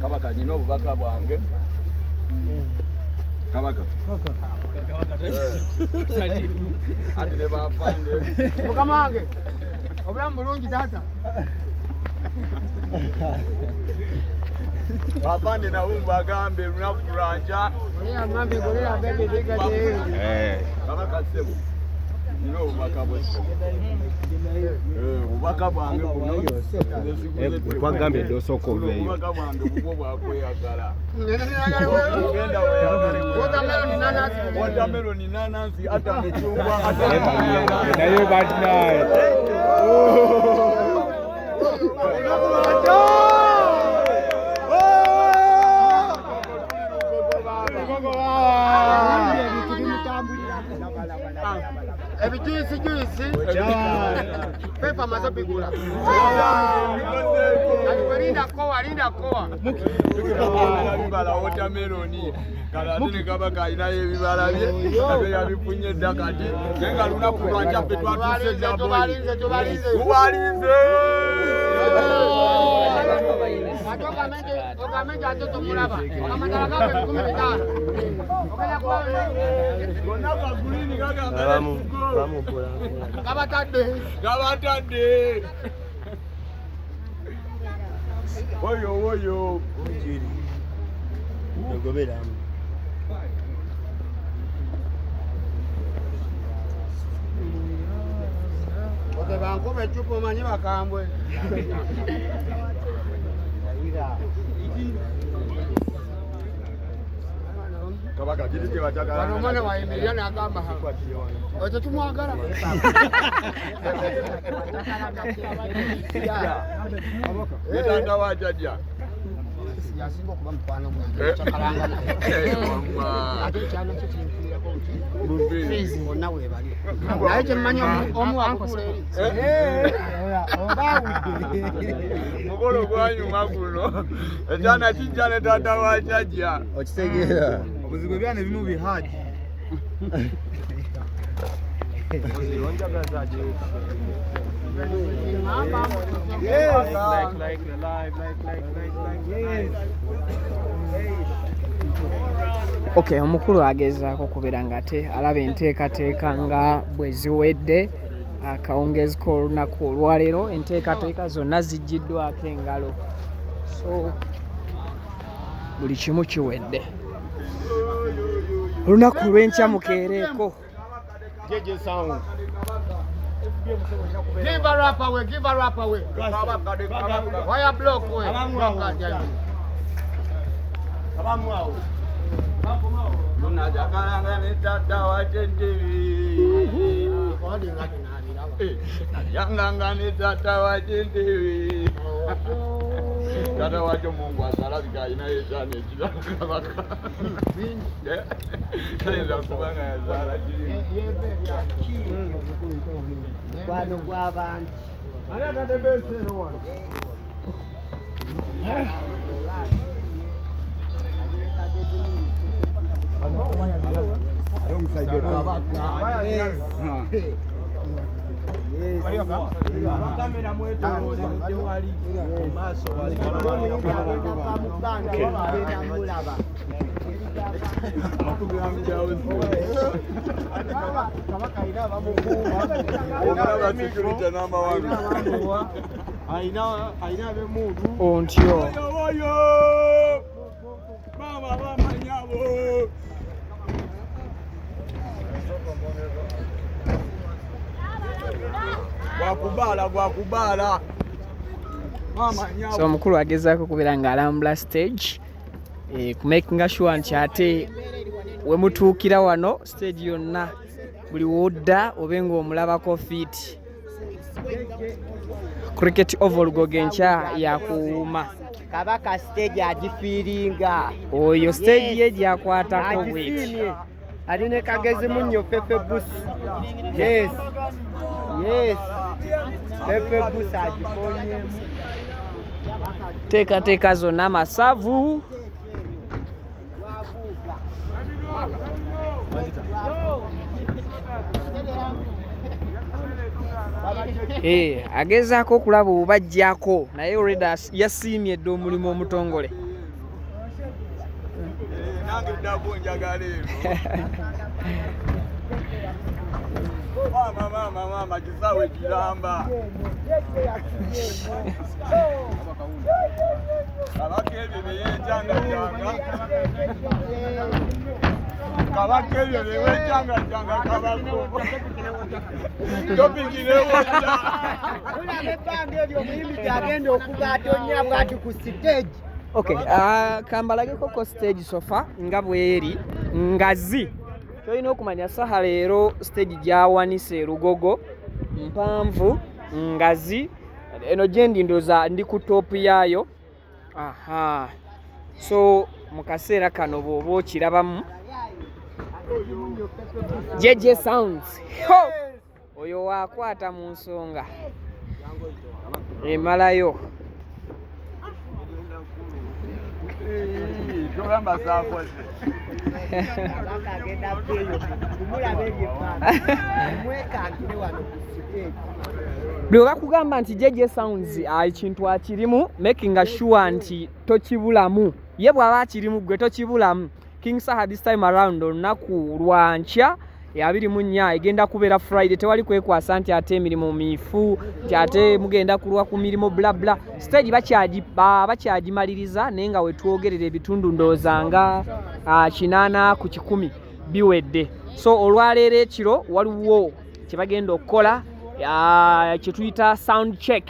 Kabaka nina obubaka bwange. Kabaka. Ati ne bafande. Mukama wange. Obulamu bulungi tata. Bafande na umba agambe lunaku lwanja. Oya ngambe golera bebe bigade. Kabaka sebo. Nina obubaka bwange. Obubaka bwange buno. Twagambe dosoko veyo. Obubaka bwange bwo bwakweyagala. Watermelon nanasi hata michungwa hata nayo badnaye. Juice. Pepa mazabigula. Linda koa. Bibala watermelon. Kalatini kabaka ina ebibala bye. Abe yabifunye dakati. Nenga lunaku lwanja pe twatuse Tubalize. Tubalize. Okamenje atoto mulaba. Amatala gabe 15. Okanya kwa. Gonna bagulini gaga Vamos por Gabatade. Woyo. Nogobera. Ote bankobe chupo manyi bakambwe. Kabaka gidike batagala. Bano mwana wa Emiliana agamba hapa. Ote tumwagala. Yetanda wajajja. Yasingo kuba mkwano mwange. Chakalanga. Ate cyane cyo kinfira ko uti. Fizi ngona we bali. Naye kimmanyo omu akukule. Mugolo gwanyuma guno. Ekyana kijjane tata wajajja. Okitegeera. Obuzibu byane bimu bihaji. Okay, omukulu agezaako okubeera nga alaba enteekateeka nga bwe ziwedde akawungeezi k'olunaku olwaleero. Enteekateeka zonna ziggiddwako engalo, so buli kimu kiwedde. Olunaku lw'enkya mukeereeko. Jeje sound. Give a rap away. Wire block away. Lunajakalanga ne tata wajendewi. Yanganga ne tata wajendewi. Tata wajo Mungu asalabika ina yezana ekirabaka. Kalenza kubanga yazala kiri. Kwano gw'abantu. Ani atadebese no wano. Ontyo mama bamanyabo gwakubala mama nyabo. So omukulu agezaako okubeera nga alambula stage kumakinga sure nti ate we mutuukira wano stage yonna buli wodda obe ng'omulabako fiiti. Cricket oval Lugoga enkya yakuwuuma. Kabaka stage agifiiringa. Oyo stage ye gyakwatako bweti. Aline kagezi munyo Pepe Bus. Yes. Pepe Bus agifonyemu. Teekateeka zonna masavu. agezaako okulaba obajjako naye already yasiimye dde omulimu omutongole. Nange ddako njagala eno. Mama, kisaawe kiramba. Kabaka ebyo byeyenjangajanga. Kabaka ebyo byeyenjangajanga kabako. Topikirewo dda. Olaba ebbanga ebyo omuyimbi gy'agenda okuba atonnya bw'ati ku stage. Okay, kambalageko ko stage sofa nga bweri ngazi. Tolina okumanya saha leero stage gyawanise Lugogo mpanvu ngazi eno gyendi ndoza ndi ku top yaayo. Aha, so mu kaseera kano bw'oba okirabamu JJ Sounds oyo waakwata mu nsonga emalayo. Bwe bakugamba nti JJ Sounds ekintu akirimu making sure nti tokibulamu, ye bw'aba akirimu gwe tokibulamu. King Saha this time around olunaku lwa nkya 24 egenda kubeera Friday, tewali kwekwasa nti ate emirimu miifu nti ate mugenda kulwa ku mirimu bla bla. Stage bakyagimaliriza naye nga wetwogerera ebitundu ndoozanga 8 ku 10 biwedde. So olwaleero ekiro waliwo kye bagenda okukola kye tuyita sound check.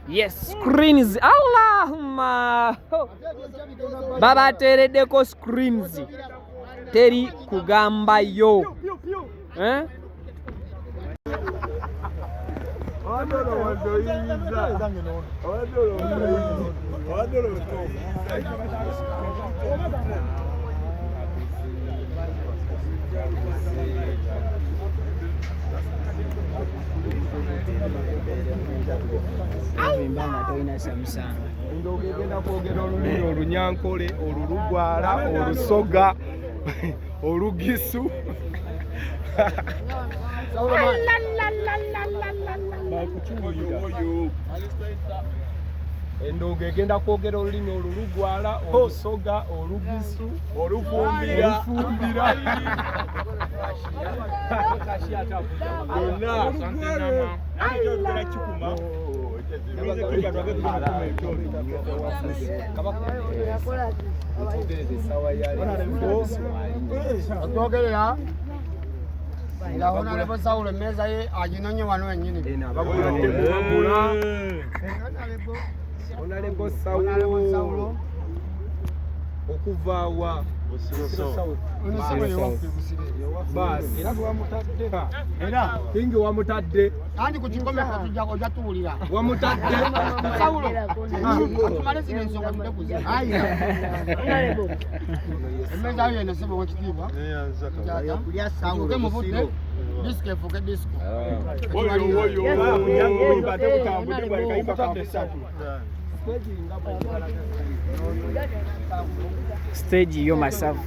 Yes, screens. Allahumma babateereddeko screens, teri kugambayo. Ndogenda kwogera olulimi olunyankole, olulugwala, olusoga, olugisu. Endogo egenda kwogera olulimi olulugwala, olusoga, olugisu, olufumbira. Okwogerera nga Honorable Saulo emmeeza ye aginonye wano wennyini. Honorable Saulo okuva wa basi era wamutadde, era kingi wamutadde andi ku kingomeko ojja tuwulira wamutadde Saulo atumale zino ensonga tudekuze emmeeza yo eno sebe wekitiibwa afuke muvudde disco efuke disco Stage yo masavu.